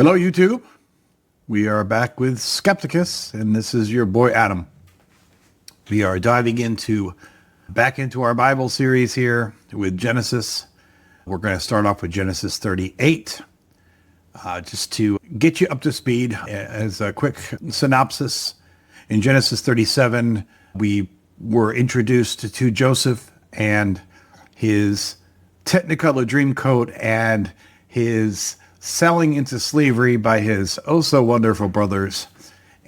Hello, YouTube. We are back with Skepticus, and this is your boy Adam. We are diving back into our Bible series here with Genesis. We're going to start off with Genesis 38. Just to get you up to speed, as a quick synopsis, in Genesis 37, we were introduced to Joseph and his Technicolor Dreamcoat and his selling into slavery by his oh-so-wonderful brothers,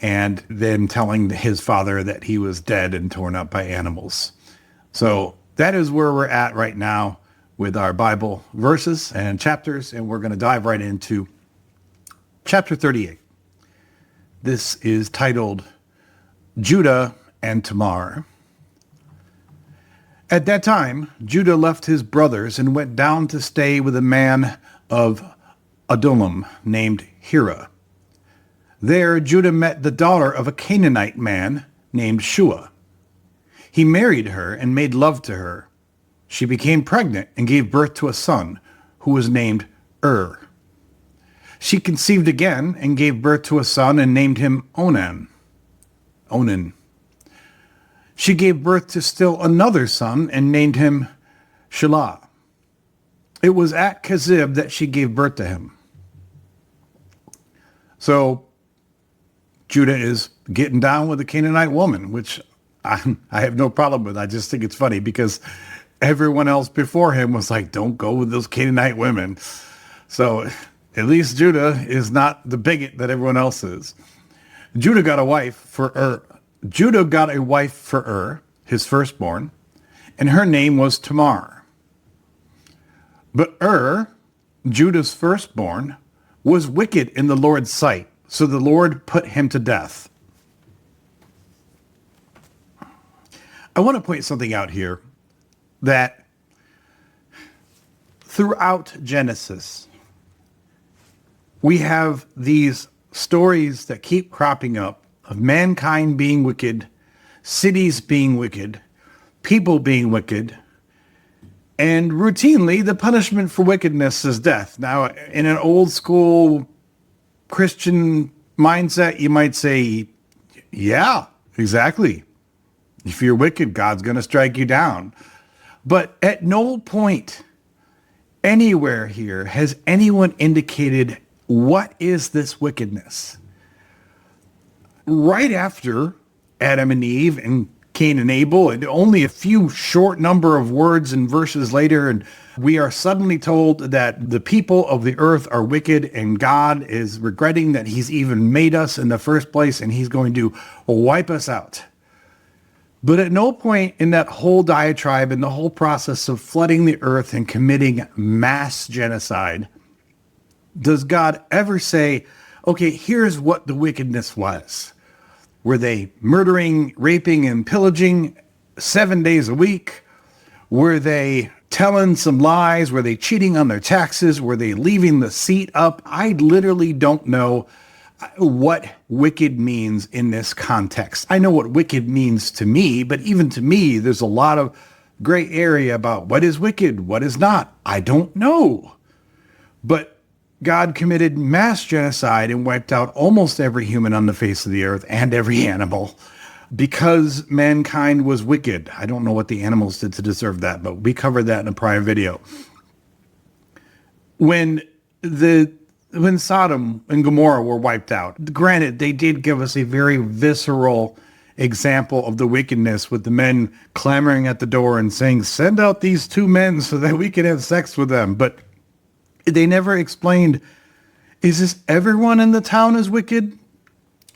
and then telling his father that he was dead and torn up by animals. So that is where we're at right now with our Bible verses and chapters, and we're going to dive right into chapter 38. This is titled Judah and Tamar. At that time, Judah left his brothers and went down to stay with a man of Adullam named Hira. There, Judah met the daughter of a Canaanite man named Shua. He married her and made love to her. She became pregnant and gave birth to a son who was named She conceived again and gave birth to a son and named him Onan. She gave birth to still another son and named him Shelah. It was at Kezib that she gave birth to him. So Judah is getting down with a Canaanite woman, which I have no problem with. I just think it's funny because everyone else before him was like, don't go with those Canaanite women. So at least Judah is not the bigot that everyone else is. Judah got a wife for his firstborn, and her name was Tamar. But Judah's firstborn, was wicked in the Lord's sight, so the Lord put him to death. I want to point something out here, that throughout Genesis, we have these stories that keep cropping up of mankind being wicked, cities being wicked, people being wicked, and routinely the punishment for wickedness is death. Now, in an old school Christian mindset, you might say, yeah, exactly. If you're wicked, God's going to strike you down. But at no point anywhere here has anyone indicated what is this wickedness. Right after Adam and Eve and Cain and Abel, and only a few short number of words and verses later, and we are suddenly told that the people of the earth are wicked, and God is regretting that he's even made us in the first place, and he's going to wipe us out. But at no point in that whole diatribe and the whole process of flooding the earth and committing mass genocide does God ever say, okay, here's what the wickedness was. Were they murdering, raping, and pillaging 7 days a week? Were they telling some lies? Were they cheating on their taxes? Were they leaving the seat up? I literally don't know what wicked means in this context. I know what wicked means to me, but even to me, there's a lot of gray area about what is wicked, what is not. I don't know. But God committed mass genocide and wiped out almost every human on the face of the earth and every animal because mankind was wicked. I don't know what the animals did to deserve that, but we covered that in a prior video. When Sodom and Gomorrah were wiped out, granted, they did give us a very visceral example of the wickedness with the men clamoring at the door and saying, send out these two men so that we can have sex with them. But they never explained, is this everyone in the town is wicked?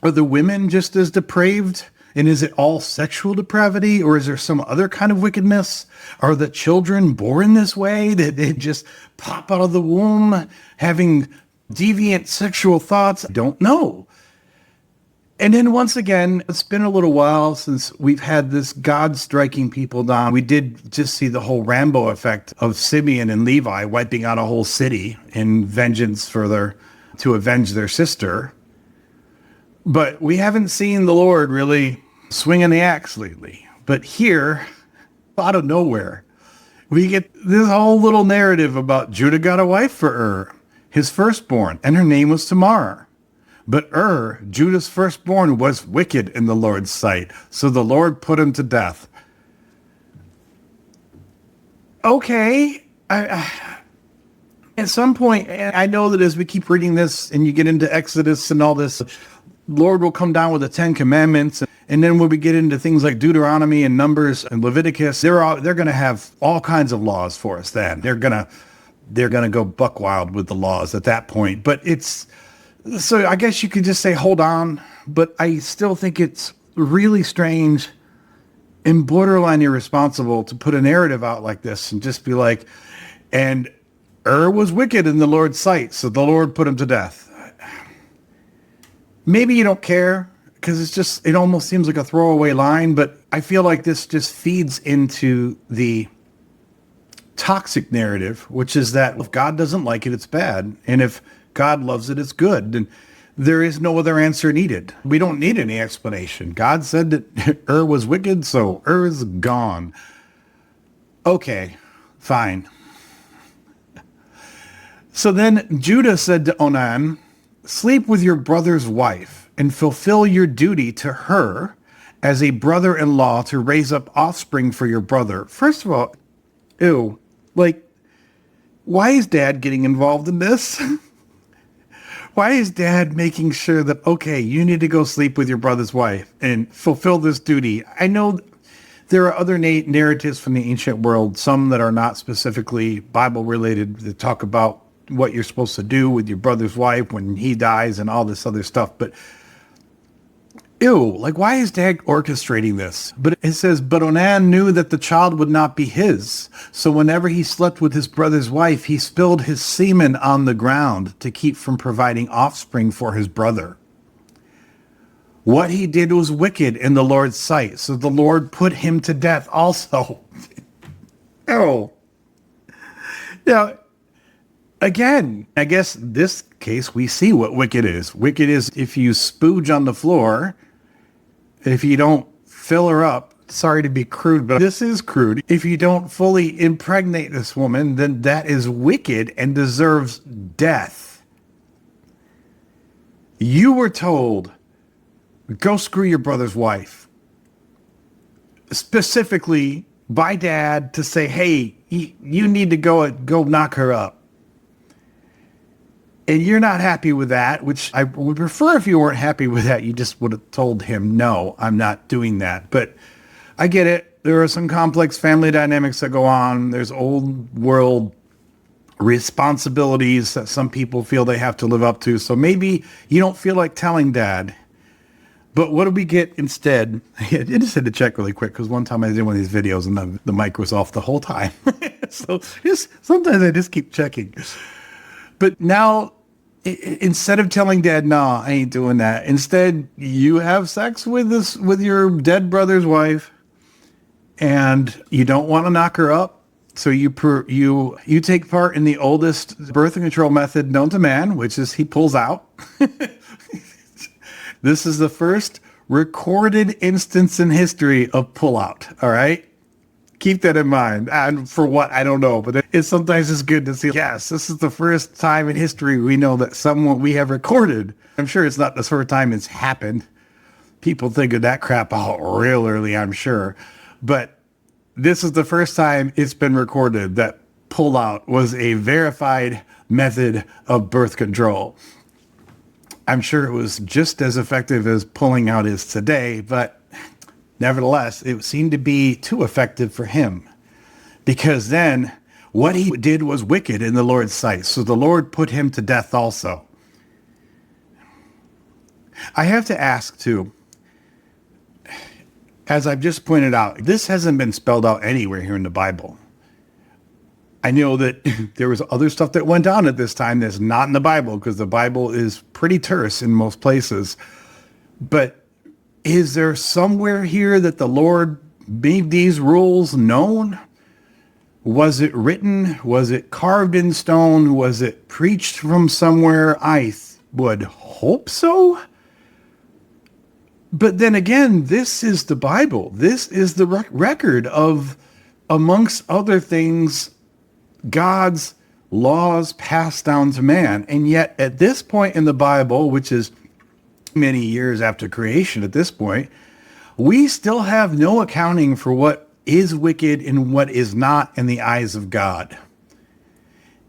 Are the women just as depraved? And is it all sexual depravity? Or is there some other kind of wickedness? Are the children born this way? That they just pop out of the womb having deviant sexual thoughts? I don't know. And then once again, it's been a little while since we've had this God striking people down. We did just see the whole Rambo effect of Simeon and Levi wiping out a whole city in vengeance to avenge their sister. But we haven't seen the Lord really swinging the axe lately. But here, out of nowhere, we get this whole little narrative about Judah got a wife for his firstborn, and her name was Tamar. But Judah's firstborn, was wicked in the Lord's sight, so the Lord put him to death. Okay. At some point, and I know that as we keep reading this and you get into Exodus and all this, Lord will come down with the 10 Commandments. And then when we get into things like Deuteronomy and Numbers and Leviticus, they're going to have all kinds of laws for us then. They're going to go buck wild with the laws at that point. But so I guess you could just say, hold on. But I still think it's really strange and borderline irresponsible to put a narrative out like this and just be like, and was wicked in the Lord's sight, so the Lord put him to death. Maybe you don't care because it almost seems like a throwaway line, but I feel like this just feeds into the toxic narrative, which is that if God doesn't like it, it's bad. And if God loves it, it's good. And there is no other answer needed. We don't need any explanation. God said that was wicked, so is gone. Okay, fine. So then Judah said to Onan, sleep with your brother's wife and fulfill your duty to her as a brother-in-law to raise up offspring for your brother. First of all, ew, why is dad getting involved in this? Why is dad making sure that, okay, you need to go sleep with your brother's wife and fulfill this duty? I know there are other narratives from the ancient world, some that are not specifically Bible related, that talk about what you're supposed to do with your brother's wife when he dies and all this other stuff. But ew, why is dad orchestrating this? But it says, but Onan knew that the child would not be his. So whenever he slept with his brother's wife, he spilled his semen on the ground to keep from providing offspring for his brother. What he did was wicked in the Lord's sight. So the Lord put him to death also. Ew. Now, again, I guess this case, we see what wicked is. Wicked is if you spooge on the floor, if you don't fill her up, sorry to be crude, but this is crude. If you don't fully impregnate this woman, then that is wicked and deserves death. You were told, go screw your brother's wife. Specifically by dad to say, hey, you need to go knock her up. And you're not happy with that, which I would prefer if you weren't happy with that. You just would have told him, no, I'm not doing that. But I get it. There are some complex family dynamics that go on. There's old world responsibilities that some people feel they have to live up to. So maybe you don't feel like telling dad. But what do we get instead? I just had to check really quick because one time I did one of these videos and the mic was off the whole time. So sometimes I just keep checking. But now, instead of telling dad, no, I ain't doing that. Instead, you have sex with your dead brother's wife, and you don't want to knock her up. So you take part in the oldest birth control method known to man, which is he pulls out. This is the first recorded instance in history of pullout. All right. Keep that in mind. And for what, I don't know, but sometimes it's good to see, yes, this is the first time in history we know that someone we have recorded. I'm sure it's not the first time it's happened. People figured that crap out real early, I'm sure. But this is the first time it's been recorded that pullout was a verified method of birth control. I'm sure it was just as effective as pulling out is today, but nevertheless, it seemed to be too effective for him, because then what he did was wicked in the Lord's sight. So the Lord put him to death also. I have to ask too, as I've just pointed out, this hasn't been spelled out anywhere here in the Bible. I know that there was other stuff that went on at this time that's not in the Bible, because the Bible is pretty terse in most places. But is there somewhere here that the Lord made these rules known? Was it written? Was it carved in stone? Was it preached from somewhere? I would hope so. But then again, this is the Bible. This is the record of, amongst other things, God's laws passed down to man. And yet at this point in the Bible, which is many years after creation at this point, we still have no accounting for what is wicked and what is not in the eyes of God.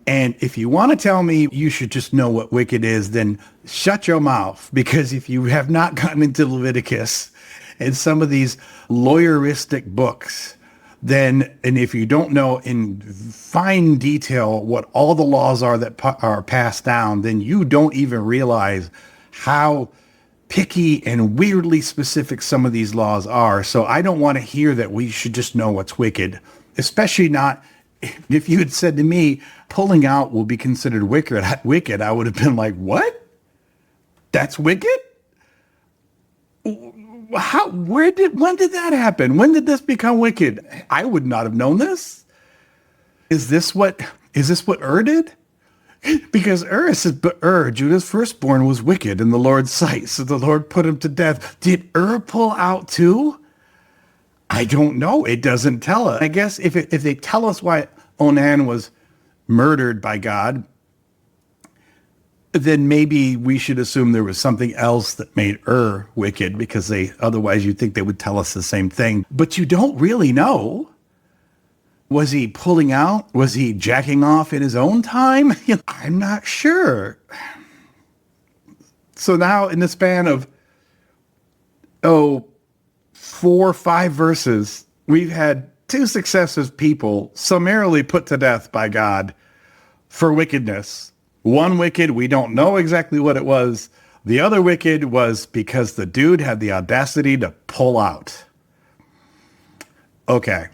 And if you want to tell me you should just know what wicked is, then shut your mouth. Because if you have not gotten into Leviticus and some of these lawyeristic books, then, and if you don't know in fine detail what all the laws are that are passed down, then you don't even realize how picky and weirdly specific some of these laws are. So I don't want to hear that we should just know what's wicked, especially not if you had said to me, pulling out will be considered wicked, I would have been like, what? That's wicked? When did that happen? When did this become wicked? I would not have known this. Is this what Ur did? Because Ur says, but Judah's firstborn, was wicked in the Lord's sight, so the Lord put him to death. Did Ur pull out too? I don't know. It doesn't tell us. I guess if they tell us why Onan was murdered by God, then maybe we should assume there was something else that made Ur wicked, because otherwise you'd think they would tell us the same thing. But you don't really know. Was he pulling out? Was he jacking off in his own time? I'm not sure. So now in the span of, 4 or 5 verses, we've had 2 successive people summarily put to death by God for wickedness. One wicked, we don't know exactly what it was. The other wicked was because the dude had the audacity to pull out. Okay.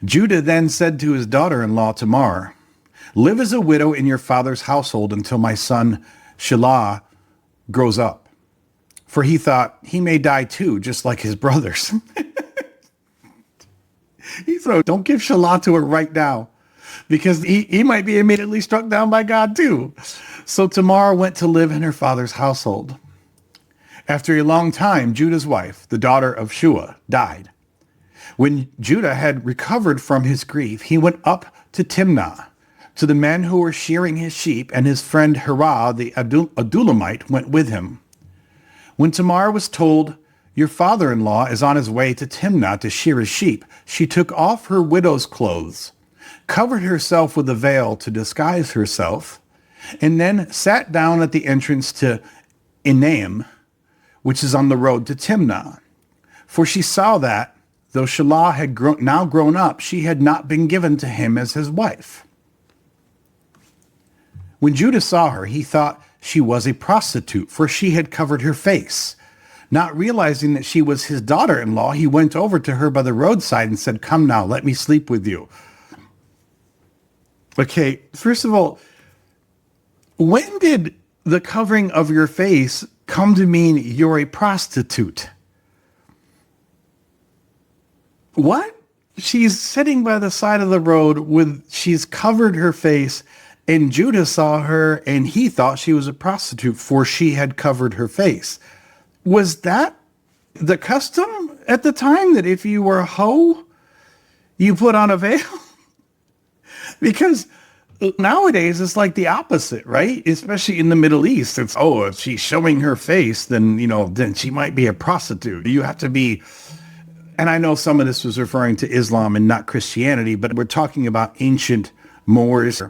Judah then said to his daughter-in-law Tamar, live as a widow in your father's household until my son Shelah grows up. For he thought he may die too, just like his brothers. He said, don't give Shelah to her right now, because he might be immediately struck down by God too. So Tamar went to live in her father's household. After a long time, Judah's wife, the daughter of Shua, died. When Judah had recovered from his grief, he went up to Timnah, to the men who were shearing his sheep, and his friend Hirah, the Adullamite, went with him. When Tamar was told, your father-in-law is on his way to Timnah to shear his sheep, she took off her widow's clothes, covered herself with a veil to disguise herself, and then sat down at the entrance to Enaim, which is on the road to Timnah. For she saw that, though Shelah had now grown up, she had not been given to him as his wife. When Judah saw her, he thought she was a prostitute, for she had covered her face. Not realizing that she was his daughter-in-law, he went over to her by the roadside and said, come now, let me sleep with you. Okay, first of all, when did the covering of your face come to mean you're a prostitute? What? She's sitting by the side of the road she's covered her face, and Judah saw her and he thought she was a prostitute, for she had covered her face. Was that the custom at the time, that if you were a hoe, you put on a veil? Because nowadays it's like the opposite, right? Especially in the Middle East. It's, if she's showing her face, then she might be a prostitute. You have to be. And I know some of this was referring to Islam and not Christianity, but we're talking about ancient Moors.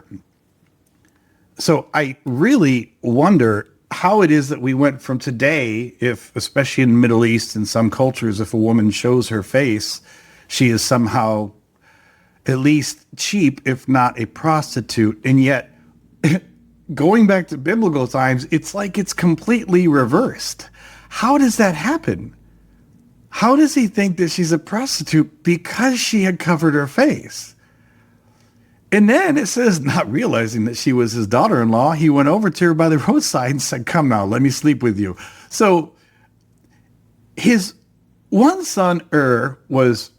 So I really wonder how it is that we went from today, especially in the Middle East and some cultures, if a woman shows her face, she is somehow at least cheap, if not a prostitute. And yet, going back to biblical times, it's like it's completely reversed. How does that happen? How does he think that she's a prostitute? Because she had covered her face. And then it says, not realizing that she was his daughter-in-law, he went over to her by the roadside and said, come now, let me sleep with you. So his one son, was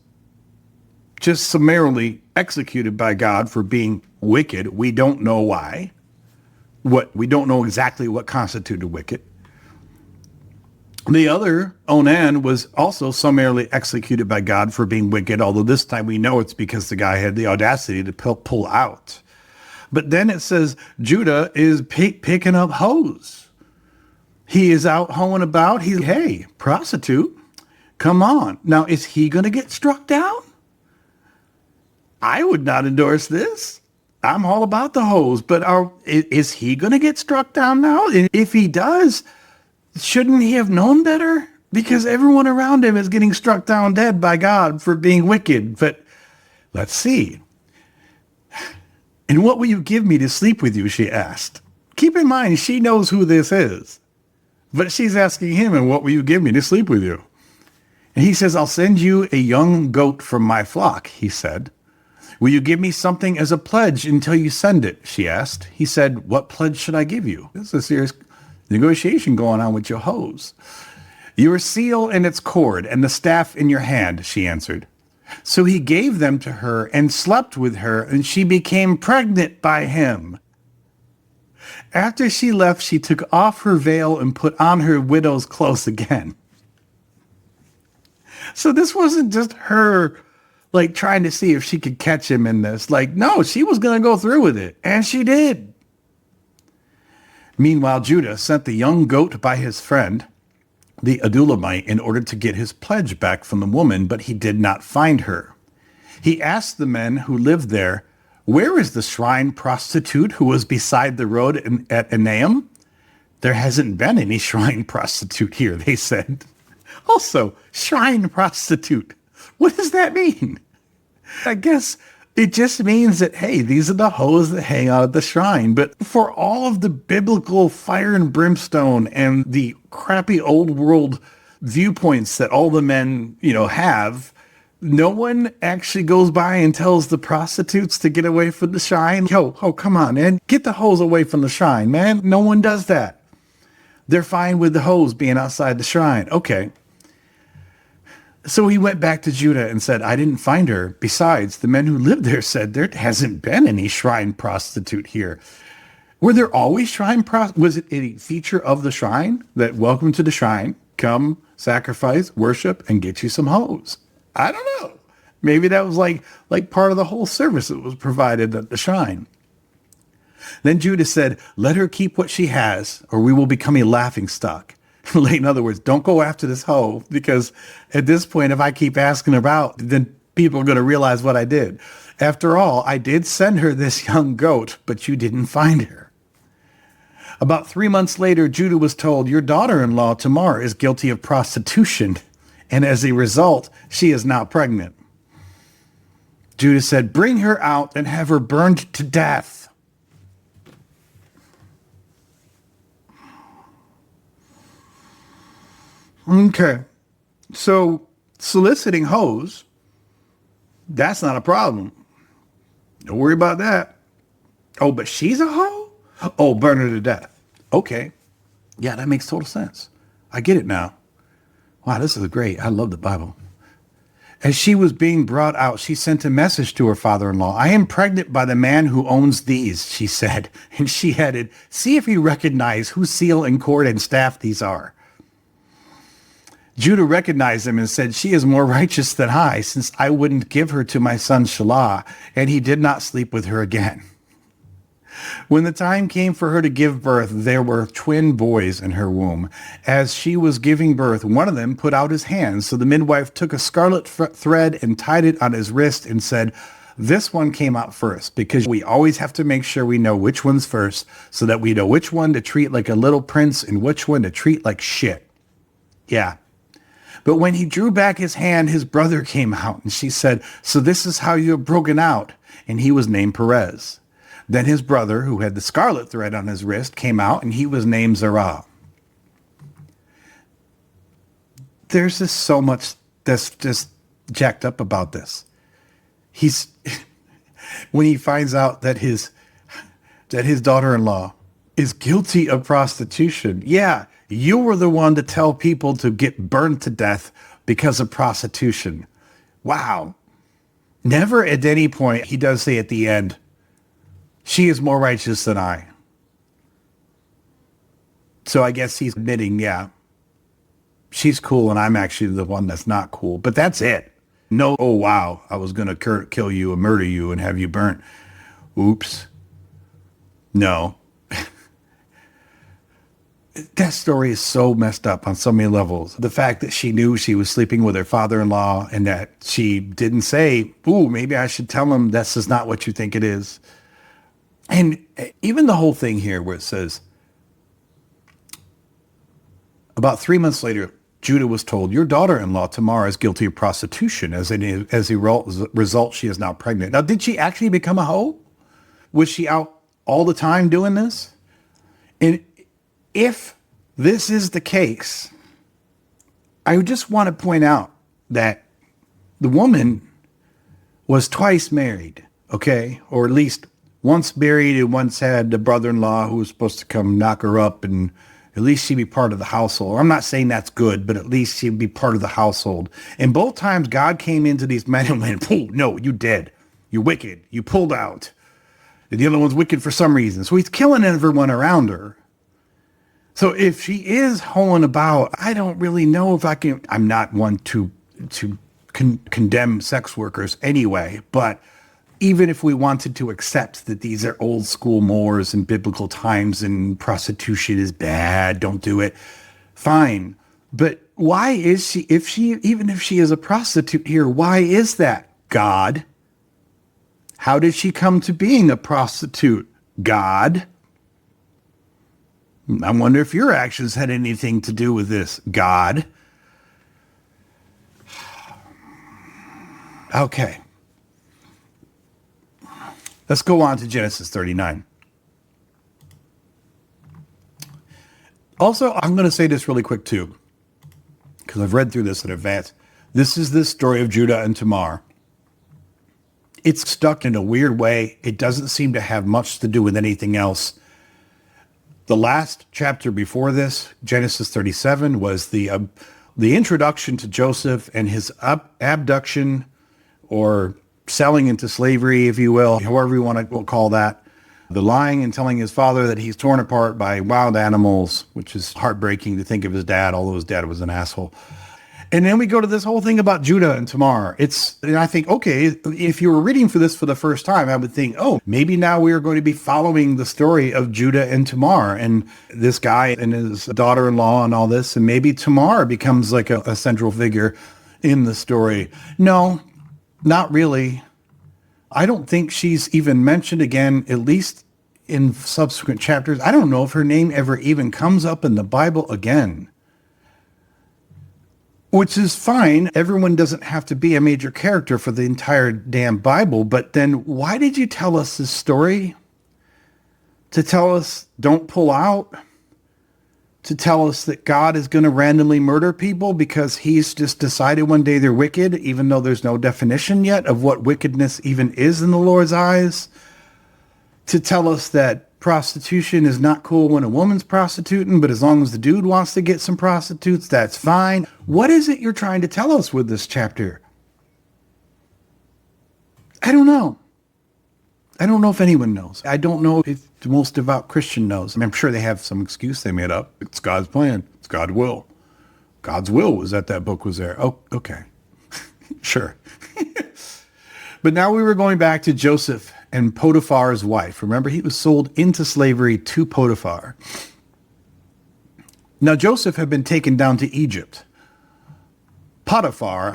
just summarily executed by God for being wicked. We don't know why. We don't know exactly what constituted wicked. The other, Onan, was also summarily executed by God for being wicked, although this time we know it's because the guy had the audacity to pull out. But then it says Judah is picking up hoes. He is out hoeing about. Hey, prostitute, come on. Now, is he going to get struck down? I would not endorse this. I'm all about the hoes, but is he going to get struck down now? And if he does, shouldn't he have known better? Because everyone around him is getting struck down dead by God for being wicked. But let's see. And what will you give me to sleep with you? She asked. Keep in mind, she knows who this is. But she's asking him, and what will you give me to sleep with you? And he says, I'll send you a young goat from my flock, he said. Will you give me something as a pledge until you send it? She asked. He said, what pledge should I give you? This is a serious negotiation going on with your hoes. Your seal and its cord and the staff in your hand, she answered. So he gave them to her and slept with her, and she became pregnant by him. After she left, she took off her veil and put on her widow's clothes again. So this wasn't just her like trying to see if she could catch him in this. Like, no, she was going to go through with it. And she did. Meanwhile, Judah sent the young goat by his friend, the Adullamite, in order to get his pledge back from the woman, but he did not find her. He asked the men who lived there, where is the shrine prostitute who was beside the road at Enaim? There hasn't been any shrine prostitute here, they said. Also, shrine prostitute. What does that mean? I guess it just means that, hey, these are the hoes that hang out at the shrine. But for all of the biblical fire and brimstone and the crappy old world viewpoints that all the men, have, no one actually goes by and tells the prostitutes to get away from the shrine. Come on, man. Get the hoes away from the shrine, man. No one does that. They're fine with the hoes being outside the shrine. Okay. So he went back to Judah and said, I didn't find her. Besides, the men who lived there said there hasn't been any shrine prostitute here. Were there always shrine Was it a feature of the shrine that welcome to the shrine, come, sacrifice, worship, and get you some hoes? I don't know. Maybe that was like part of the whole service that was provided at the shrine. Then Judah said, let her keep what she has, or we will become a laughingstock. In other words, don't go after this hoe, because at this point, if I keep asking her out, then people are going to realize what I did. After all, I did send her this young goat, but you didn't find her. About 3 months later, Judah was told, your daughter-in-law, Tamar, is guilty of prostitution, and as a result, she is now pregnant. Judah said, bring her out and have her burned to death. Okay, so soliciting hoes, that's not a problem. Don't worry about that. Oh, but she's a hoe? Oh, burn her to death. Okay. Yeah, that makes total sense. I get it now. Wow, this is great. I love the Bible. As she was being brought out, she sent a message to her father-in-law. I am pregnant by the man who owns these, she said. And she added, see if you recognize whose seal and cord and staff these are. Judah recognized him and said, she is more righteous than I, since I wouldn't give her to my son Shelah, and he did not sleep with her again. When the time came for her to give birth, there were twin boys in her womb. As she was giving birth, one of them put out his hand. So the midwife took a scarlet thread and tied it on his wrist and said, this one came out first, because we always have to make sure we know which one's first, so that we know which one to treat like a little prince and which one to treat like shit. Yeah. But when he drew back his hand, his brother came out, and she said, so this is how you have broken out. And he was named Perez. Then his brother, who had the scarlet thread on his wrist, came out, and he was named Zerah. There's just so much that's just jacked up about this. When he finds out that his daughter-in-law is guilty of prostitution. Yeah, you were the one to tell people to get burned to death because of prostitution. Wow. Never at any point, he does say at the end, she is more righteous than I. So I guess he's admitting, yeah, she's cool and I'm actually the one that's not cool. But that's it. No, oh, wow, I was going to kill you and murder you and have you burnt. Oops. No. That story is so messed up on so many levels. The fact that she knew she was sleeping with her father-in-law and that she didn't say, ooh, maybe I should tell him this is not what you think it is. And even the whole thing here where it says, about 3 months later, Judah was told, your daughter-in-law Tamar is guilty of prostitution. As a result, she is now pregnant. Now, did she actually become a hoe? Was she out all the time doing this? And if this is the case, I just want to point out that the woman was twice married, okay? Or at least once married and once had the brother-in-law who was supposed to come knock her up, and at least she'd be part of the household. I'm not saying that's good, but at least she'd be part of the household. And both times God came into these men and went, oh, no, you dead. You're wicked. You pulled out. And the other one's wicked for some reason. So he's killing everyone around her. So if she is hoeing about, I don't really know if I can. I'm not one to condemn sex workers anyway, but even if we wanted to accept that these are old school mores and biblical times and prostitution is bad, don't do it, fine. But why is she, even if she is a prostitute here, why is that, God? How did she come to being a prostitute, God? I wonder if your actions had anything to do with this, God. Okay. Let's go on to Genesis 39. Also, I'm going to say this really quick too, because I've read through this in advance. This is the story of Judah and Tamar. It's stuck in a weird way. It doesn't seem to have much to do with anything else. The last chapter before this, Genesis 37, was the introduction to Joseph and his abduction or selling into slavery, if you will, however you want to call that. The lying and telling his father that he's torn apart by wild animals, which is heartbreaking to think of his dad, although his dad was an asshole. And then we go to this whole thing about Judah and Tamar. And I think, okay, if you were reading for this for the first time, I would think, oh, maybe now we are going to be following the story of Judah and Tamar and this guy and his daughter-in-law and all this. And maybe Tamar becomes like a central figure in the story. No, not really. I don't think she's even mentioned again, at least in subsequent chapters. I don't know if her name ever even comes up in the Bible again. Which is fine. Everyone doesn't have to be a major character for the entire damn Bible. But then why did you tell us this story? To tell us don't pull out? To tell us that God is going to randomly murder people because he's just decided one day they're wicked, even though there's no definition yet of what wickedness even is in the Lord's eyes? To tell us that prostitution is not cool when a woman's prostituting, but as long as the dude wants to get some prostitutes, that's fine. What is it you're trying to tell us with this chapter? I don't know. I don't know if anyone knows. I don't know if the most devout Christian knows. I mean, I'm sure they have some excuse they made up. It's God's plan. It's God's will. God's will was that book was there. Oh, okay. Sure. But now we were going back to Joseph and Potiphar's wife. Remember, he was sold into slavery to Potiphar. Now, Joseph had been taken down to Egypt. Potiphar,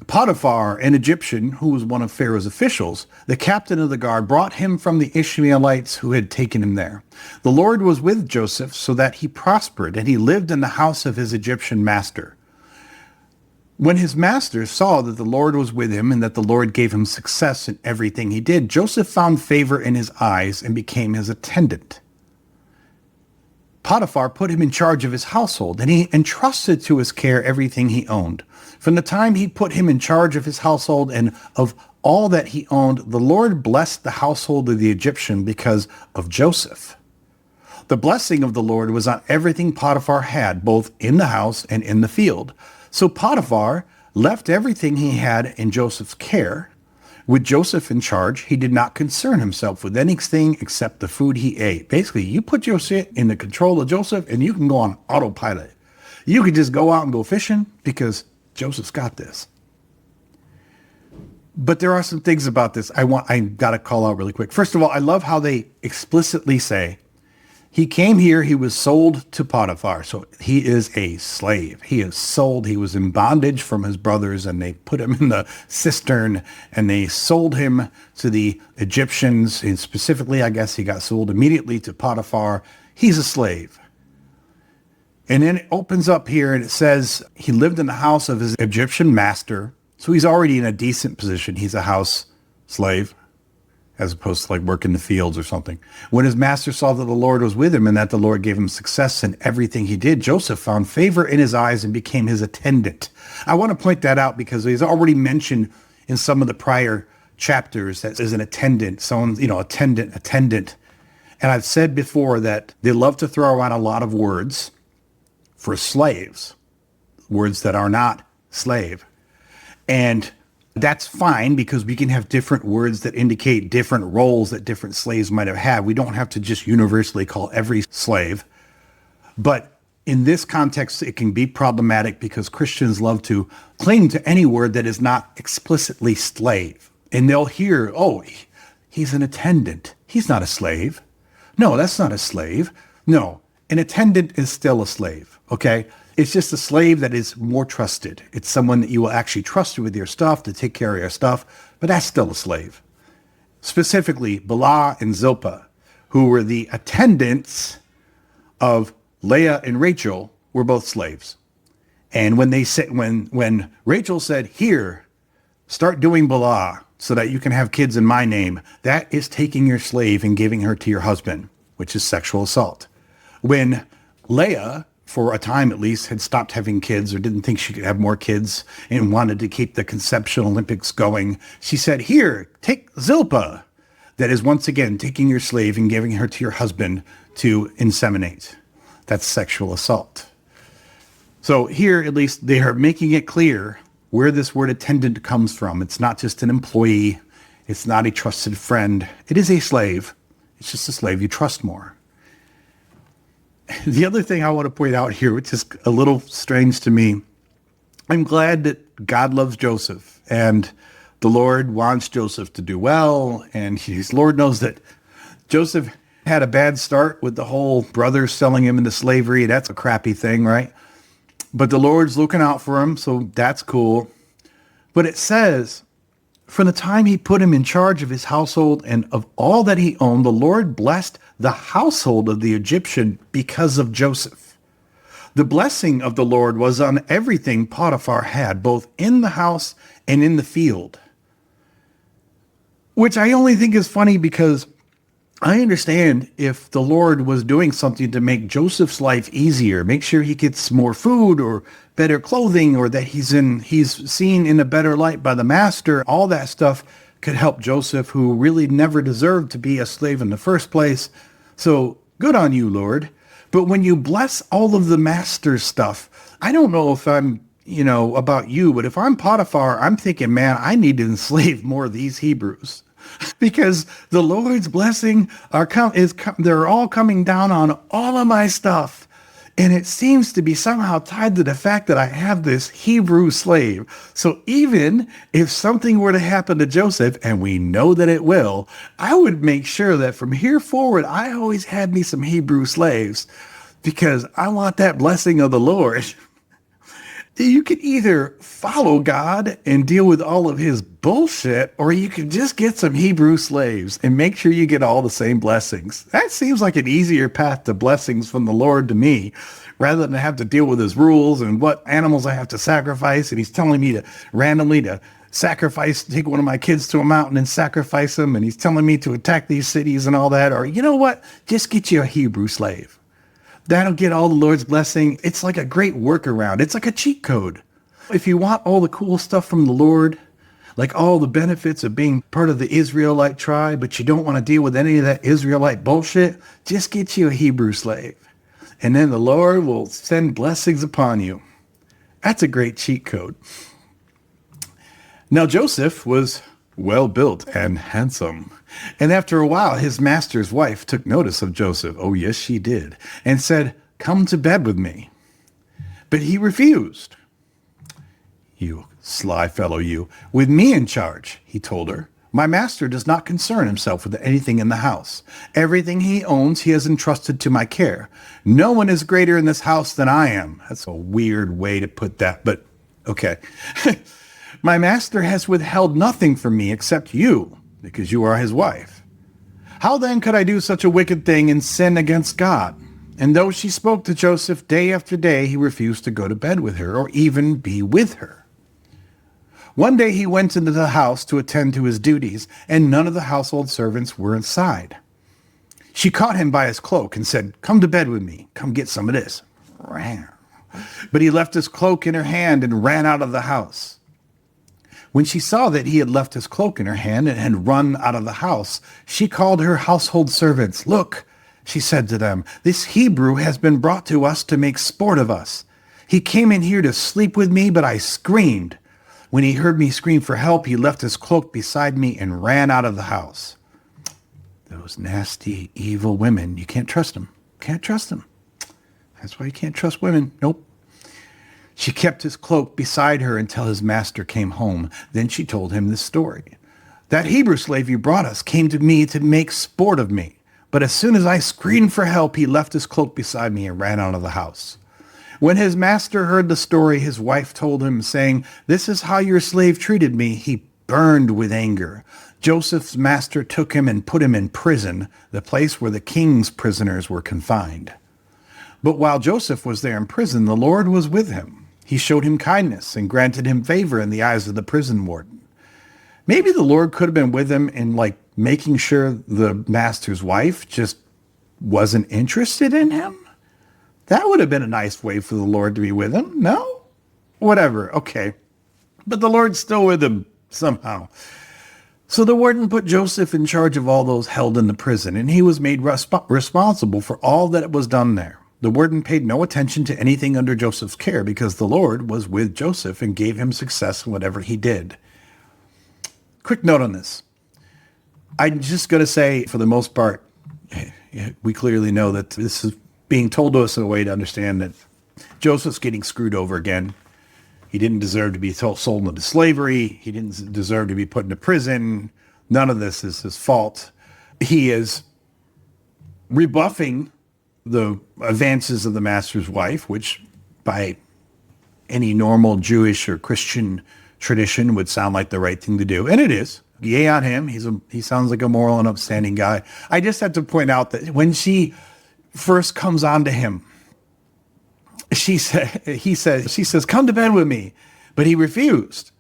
Potiphar, an Egyptian who was one of Pharaoh's officials, the captain of the guard, brought him from the Ishmaelites who had taken him there. The Lord was with Joseph so that he prospered, and he lived in the house of his Egyptian master. When his master saw that the Lord was with him and that the Lord gave him success in everything he did, Joseph found favor in his eyes and became his attendant. Potiphar put him in charge of his household, and he entrusted to his care everything he owned. From the time he put him in charge of his household and of all that he owned, the Lord blessed the household of the Egyptian because of Joseph. The blessing of the Lord was on everything Potiphar had, both in the house and in the field. So Potiphar left everything he had in Joseph's care. With Joseph in charge, he did not concern himself with anything except the food he ate. Basically, you put your shit in the control of Joseph and you can go on autopilot. You could just go out and go fishing because Joseph's got this. But there are some things about this I got to call out really quick. First of all, I love how they explicitly say, he came here, he was sold to Potiphar. So he is a slave. He is sold. He was in bondage from his brothers, and they put him in the cistern, and they sold him to the Egyptians. And specifically, I guess he got sold immediately to Potiphar. He's a slave. And then it opens up here and it says he lived in the house of his Egyptian master. So he's already in a decent position. He's a house slave, as opposed to like work in the fields or something. When his master saw that the Lord was with him and that the Lord gave him success in everything he did, Joseph found favor in his eyes and became his attendant. I want to point that out because he's already mentioned in some of the prior chapters that as an attendant, someone, attendant. And I've said before that they love to throw around a lot of words for slaves, words that are not slave. And that's fine because we can have different words that indicate different roles that different slaves might have had. We don't have to just universally call every slave. But in this context, it can be problematic because Christians love to cling to any word that is not explicitly slave. And they'll hear, oh, he's an attendant. He's not a slave. No, that's not a slave. No, an attendant is still a slave, okay? It's just a slave that is more trusted. It's someone that you will actually trust with your stuff to take care of your stuff, but that's still a slave. Specifically, Bilhah and Zilpah, who were the attendants of Leah and Rachel, were both slaves. And when they said, when Rachel said, "Here, start doing Bilhah so that you can have kids in my name," that is taking your slave and giving her to your husband, which is sexual assault. When Leah, for a time at least, had stopped having kids or didn't think she could have more kids and wanted to keep the conception Olympics going, she said, "Here, take Zilpah." That is once again taking your slave and giving her to your husband to inseminate. That's sexual assault. So here, at least, they are making it clear where this word attendant comes from. It's not just an employee. It's not a trusted friend. It is a slave. It's just a slave you trust more. The other thing I want to point out here, which is a little strange to me, I'm glad that God loves Joseph and the Lord wants Joseph to do well. And Lord knows that Joseph had a bad start with the whole brothers selling him into slavery. That's a crappy thing, right? But the Lord's looking out for him, so that's cool. But it says, from the time he put him in charge of his household and of all that he owned, the Lord blessed the household of the Egyptian because of Joseph. The blessing of the Lord was on everything Potiphar had, both in the house and in the field. Which I only think is funny because I understand if the Lord was doing something to make Joseph's life easier, make sure he gets more food or better clothing, or that he's seen in a better light by the master, all that stuff could help Joseph, who really never deserved to be a slave in the first place. So good on you, Lord. But when you bless all of the master's stuff, I don't know if I'm, about you, but if I'm Potiphar, I'm thinking, man, I need to enslave more of these Hebrews. Because the Lord's blessing they're all coming down on all of my stuff. And it seems to be somehow tied to the fact that I have this Hebrew slave. So even if something were to happen to Joseph, and we know that it will, I would make sure that from here forward, I always had me some Hebrew slaves because I want that blessing of the Lord. You can either follow God and deal with all of his bullshit, or you can just get some Hebrew slaves and make sure you get all the same blessings. That seems like an easier path to blessings from the Lord to me, rather than have to deal with his rules and what animals I have to sacrifice. And he's telling me to randomly to sacrifice, take one of my kids to a mountain and sacrifice them. And he's telling me to attack these cities and all that. Or you know what? Just get you a Hebrew slave. That'll get all the Lord's blessing. It's like a great workaround. It's like a cheat code. If you want all the cool stuff from the Lord, like all the benefits of being part of the Israelite tribe, but you don't want to deal with any of that Israelite bullshit, just get you a Hebrew slave. And then the Lord will send blessings upon you. That's a great cheat code. Now Joseph was well built and handsome. And after a while, his master's wife took notice of Joseph. Oh, yes, she did. And said, "Come to bed with me." But he refused. "You Sly fellow you. With me in charge, he told her. My master does not concern himself with anything in the house. Everything he owns he has entrusted to my care. No one is greater in this house than I am. That's a weird way to put that, but okay. My master has withheld nothing from me except you, because you are his wife. How then could I do such a wicked thing and sin against God? And though she spoke to Joseph day after day, he refused to go to bed with her or even be with her. One day he went into the house to attend to his duties, and none of the household servants were inside. She caught him by his cloak and said, "Come to bed with me. Come get some of this." But he left his cloak in her hand and ran out of the house. When she saw that he had left his cloak in her hand and had run out of the house, she called her household servants. "Look," she said to them, "this Hebrew has been brought to us to make sport of us. He came in here to sleep with me, but I screamed. When he heard me scream for help, he left his cloak beside me and ran out of the house." Those nasty, evil women, you can't trust them. Can't trust them. That's why you can't trust women. Nope. She kept his cloak beside her until his master came home. Then she told him this story. "That Hebrew slave you brought us came to me to make sport of me. But as soon as I screamed for help, he left his cloak beside me and ran out of the house." When his master heard the story, his wife told him, saying, "This is how your slave treated me." He burned with anger. Joseph's master took him and put him in prison, the place where the king's prisoners were confined. But while Joseph was there in prison, the Lord was with him. He showed him kindness and granted him favor in the eyes of the prison warden. Maybe the Lord could have been with him in making sure the master's wife just wasn't interested in him. That would have been a nice way for the Lord to be with him. No? Whatever. Okay. But the Lord's still with him somehow. So the warden put Joseph in charge of all those held in the prison, and he was made responsible for all that was done there. The warden paid no attention to anything under Joseph's care because the Lord was with Joseph and gave him success in whatever he did. Quick note on this. I'm just going to say, for the most part, we clearly know that this is being told to us in a way to understand that Joseph's getting screwed over again. He didn't deserve to be sold into slavery. He didn't deserve to be put into prison. None of this is his fault. He is rebuffing the advances of the master's wife, which by any normal Jewish or Christian tradition would sound like the right thing to do. And it is. Yay on him. He sounds like a moral and upstanding guy. I just have to point out that when she first comes on to him, she says, "Come to bed with me." But he refused.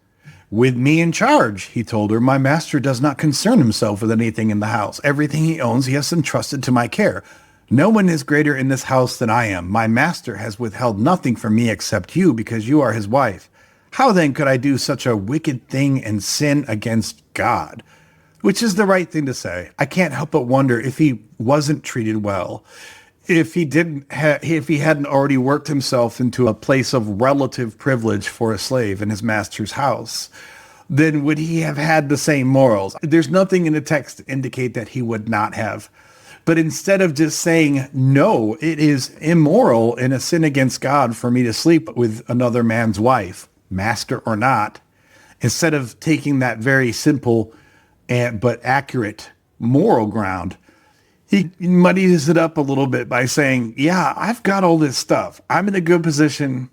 "With me in charge," he told her, "my master does not concern himself with anything in the house. Everything he owns he has entrusted to my care. No one is greater in this house than I am. My master has withheld nothing from me except you, because you are his wife. How then could I do such a wicked thing and sin against God?" Which is the right thing to say. I can't help but wonder if he wasn't treated well, if he hadn't already worked himself into a place of relative privilege for a slave in his master's house, then would he have had the same morals? There's nothing in the text to indicate that he would not have. But instead of just saying, "No, it is immoral and a sin against God for me to sleep with another man's wife, master or not," instead of taking that very simple but accurate moral ground, he muddies it up a little bit by saying, "Yeah, I've got all this stuff. I'm in a good position.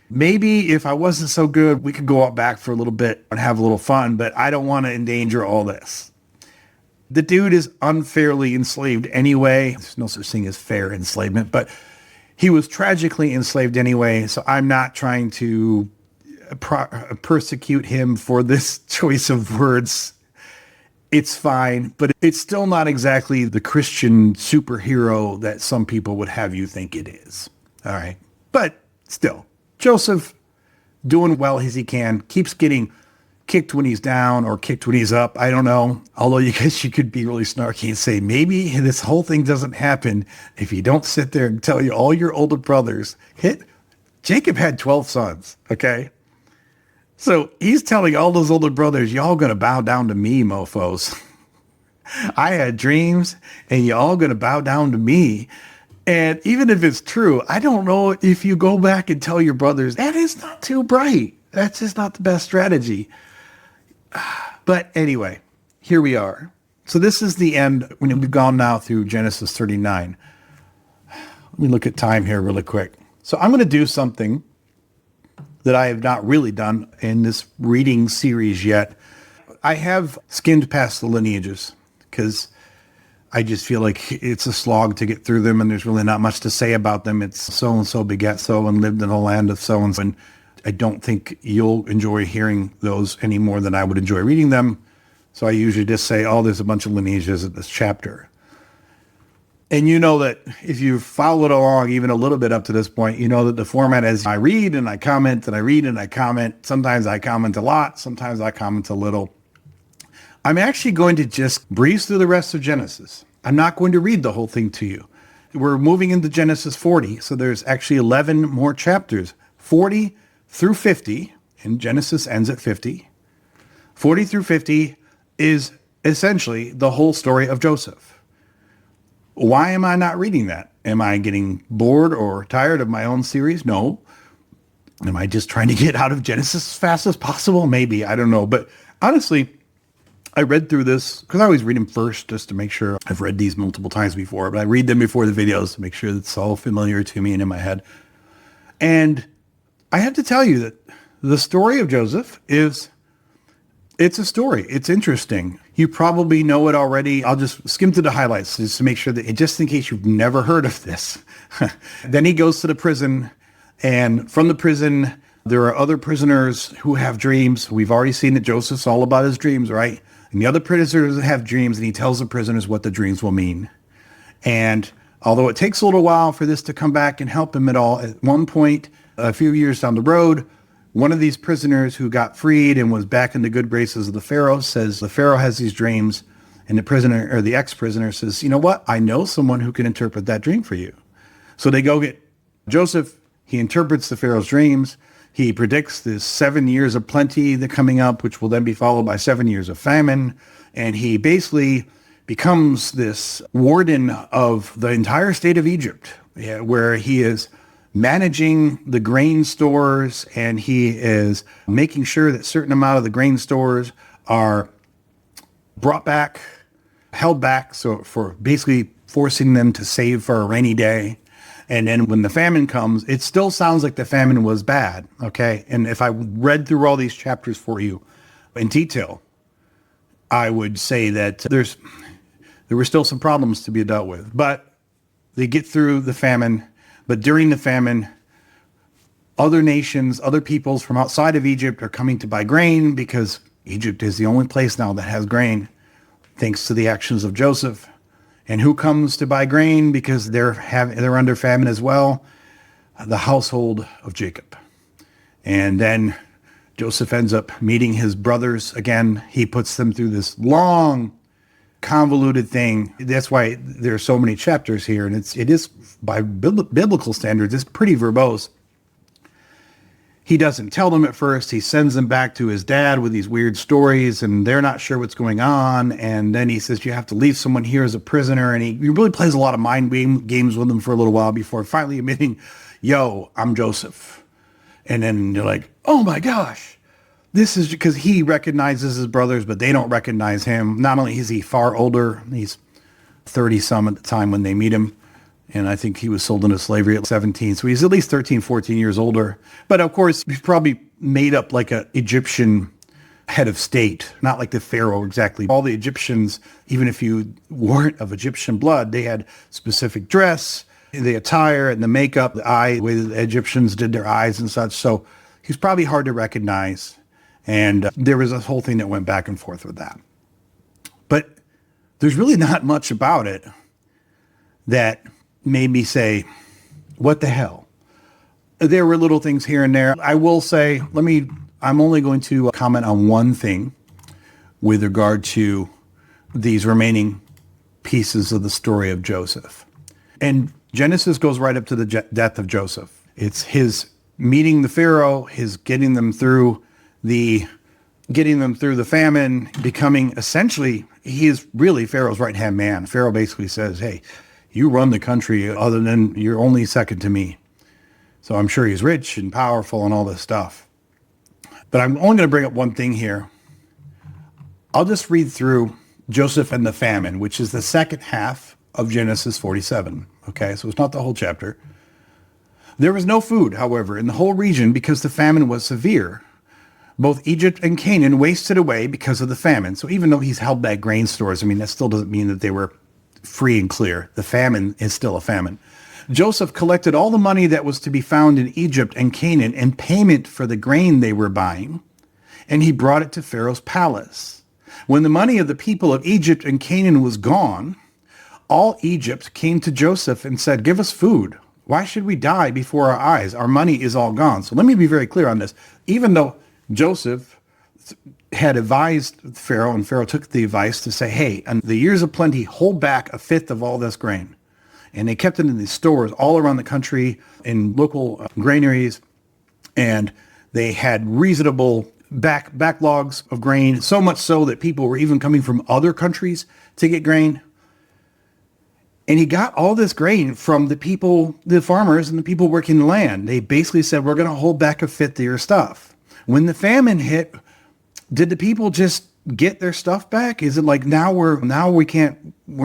Maybe if I wasn't so good, we could go out back for a little bit and have a little fun, but I don't want to endanger all this." The dude is unfairly enslaved anyway. There's no such thing as fair enslavement, but he was tragically enslaved anyway. So I'm not trying to persecute him for this choice of words. It's fine, but it's still not exactly the Christian superhero that some people would have you think it is. All right. But still, Joseph, doing well as he can, keeps getting kicked when he's down or kicked when he's up. I don't know. Although you could be really snarky and say, maybe this whole thing doesn't happen if you don't sit there and tell you all your older brothers. Jacob had 12 sons, okay? So he's telling all those older brothers, y'all going to bow down to me, mofos. I had dreams and y'all going to bow down to me. And even if it's true, I don't know if you go back and tell your brothers, that is not too bright. That's just not the best strategy. But anyway, here we are. So this is the end. When we've gone now through Genesis 39. Let me look at time here really quick. So I'm going to do something that I have not really done in this reading series yet. I have skimmed past the lineages because I just feel like it's a slog to get through them, and there's really not much to say about them. It's so-and-so begat so and lived in the land of so-and-so. And I don't think you'll enjoy hearing those any more than I would enjoy reading them. So I usually just say, oh, there's a bunch of lineages in this chapter. And you know that if you've followed along even a little bit up to this point, you know that the format is I read and I comment and I read and I comment. Sometimes I comment a lot. Sometimes I comment a little. I'm actually going to just breeze through the rest of Genesis. I'm not going to read the whole thing to you. We're moving into Genesis 40. So there's actually 11 more chapters, 40 through 50. And Genesis ends at 50. 40 through 50 is essentially the whole story of Joseph. Why am I not reading that? Am I getting bored or tired of my own series? No. Am I just trying to get out of Genesis as fast as possible? Maybe. I don't know. But honestly, I read through this because I always read them first just to make sure. I've read these multiple times before, but I read them before the videos to make sure it's all familiar to me and in my head. And I have to tell you that the story of Joseph it's a story. It's interesting. You probably know it already. I'll just skim through the highlights just to make sure that, just in case you've never heard of this. Then he goes to the prison, and from the prison, there are other prisoners who have dreams. We've already seen that Joseph's all about his dreams, right? And the other prisoners have dreams, and he tells the prisoners what the dreams will mean. And although it takes a little while for this to come back and help him at all, at one point, a few years down the road, one of these prisoners who got freed and was back in the good graces of the Pharaoh says the Pharaoh has these dreams, and the prisoner or the ex-prisoner says, you know what? I know someone who can interpret that dream for you. So they go get Joseph. He interprets the Pharaoh's dreams. He predicts this 7 years of plenty that coming up, which will then be followed by 7 years of famine. And he basically becomes this warden of the entire state of Egypt, where he is managing the grain stores, and he is making sure that certain amount of the grain stores are brought back, held back, so for basically forcing them to save for a rainy day. And then when the famine comes, it still sounds like the famine was bad, okay? And if I read through all these chapters for you in detail, I would say that there were still some problems to be dealt with. But they get through the famine. But during the famine, other nations, other peoples from outside of Egypt are coming to buy grain because Egypt is the only place now that has grain, thanks to the actions of Joseph. And who comes to buy grain because they're under famine as well? The household of Jacob. And then Joseph ends up meeting his brothers again. He puts them through this long, convoluted thing. That's why there are so many chapters here, and it is by biblical standards, it's pretty verbose. He doesn't tell them at first. He sends them back to his dad with these weird stories, and they're not sure what's going on. And then he says, you have to leave someone here as a prisoner. And he really plays a lot of mind games with them for a little while before finally admitting, yo, I'm Joseph. And then you're like, oh my gosh. This is because he recognizes his brothers, but they don't recognize him. Not only is he far older, he's 30-some at the time when they meet him. And I think he was sold into slavery at 17. So he's at least 13, 14 years older. But of course, he's probably made up like an Egyptian head of state, not like the Pharaoh exactly. All the Egyptians, even if you weren't of Egyptian blood, they had specific dress, the attire and the makeup, the way the Egyptians did their eyes and such. So he's probably hard to recognize. And there was a whole thing that went back and forth with that. But there's really not much about it that made me say, what the hell? There were little things here and there. I will say, I'm only going to comment on one thing with regard to these remaining pieces of the story of Joseph. And Genesis goes right up to the death of Joseph. It's his meeting the Pharaoh, his getting them through the famine, becoming essentially, he is really Pharaoh's right-hand man. Pharaoh basically says, hey, you run the country, other than you're only second to me. So I'm sure he's rich and powerful and all this stuff. But I'm only going to bring up one thing here. I'll just read through Joseph and the famine, which is the second half of Genesis 47. Okay, so it's not the whole chapter. There was no food, however, in the whole region because the famine was severe. Both Egypt and Canaan wasted away because of the famine. So even though he's held back grain stores, I mean, that still doesn't mean that they were free and clear. The famine is still a famine. Joseph collected all the money that was to be found in Egypt and Canaan in payment for the grain they were buying, and he brought it to Pharaoh's palace. When the money of the people of Egypt and Canaan was gone, all Egypt came to Joseph and said, "Give us food. Why should we die before our eyes? Our money is all gone." So let me be very clear on this. Even though Joseph had advised Pharaoh, and Pharaoh took the advice to say, hey, in the years of plenty, hold back a fifth of all this grain. And they kept it in these stores all around the country in local granaries. And they had reasonable backlogs of grain, so much so that people were even coming from other countries to get grain. And he got all this grain from the people, the farmers and the people working the land. They basically said, we're going to hold back a fifth of your stuff. When the famine hit, did the people just get their stuff back? Is it like we're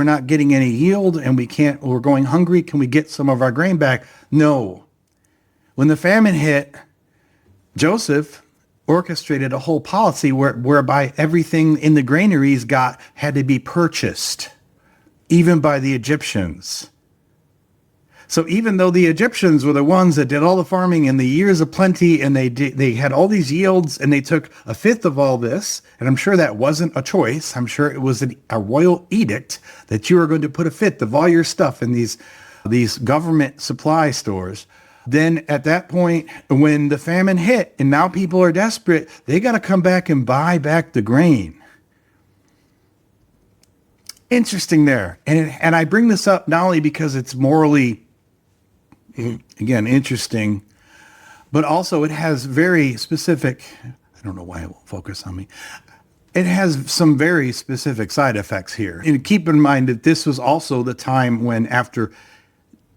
not getting any yield and we're going hungry. Can we get some of our grain back? No. When the famine hit, Joseph orchestrated a whole policy whereby everything in the granaries had to be purchased, even by the Egyptians. So even though the Egyptians were the ones that did all the farming in the years of plenty, and they had all these yields, and they took a fifth of all this, and I'm sure that wasn't a choice. I'm sure it was a royal edict that you are going to put a fifth of all your stuff in these government supply stores. Then at that point, when the famine hit, and now people are desperate, they got to come back and buy back the grain. Interesting there. And I bring this up not only because it's morally, again, interesting, but also it has very specific, I don't know why it won't focus on me. It has some very specific side effects here. And keep in mind that this was also the time when, after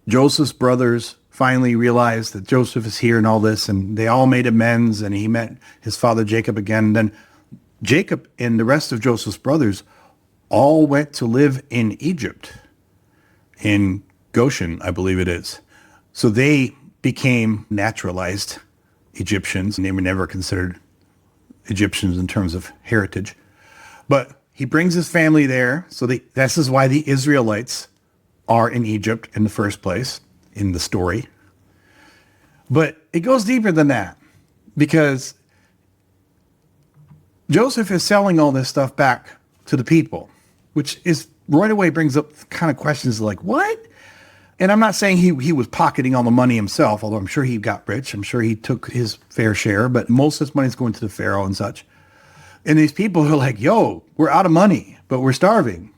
Joseph's brothers finally realized that Joseph is here and all this, and they all made amends, and he met his father Jacob again. Then Jacob and the rest of Joseph's brothers all went to live in Egypt, in Goshen, I believe it is. So they became naturalized Egyptians, and they were never considered Egyptians in terms of heritage. But he brings his family there, so this is why the Israelites are in Egypt in the first place, in the story. But it goes deeper than that, because Joseph is selling all this stuff back to the people, which is right away brings up kind of questions like, what? And I'm not saying he was pocketing all the money himself, although I'm sure he got rich. I'm sure he took his fair share, but most of his money is going to the Pharaoh and such. And these people are like, yo, we're out of money, but we're starving.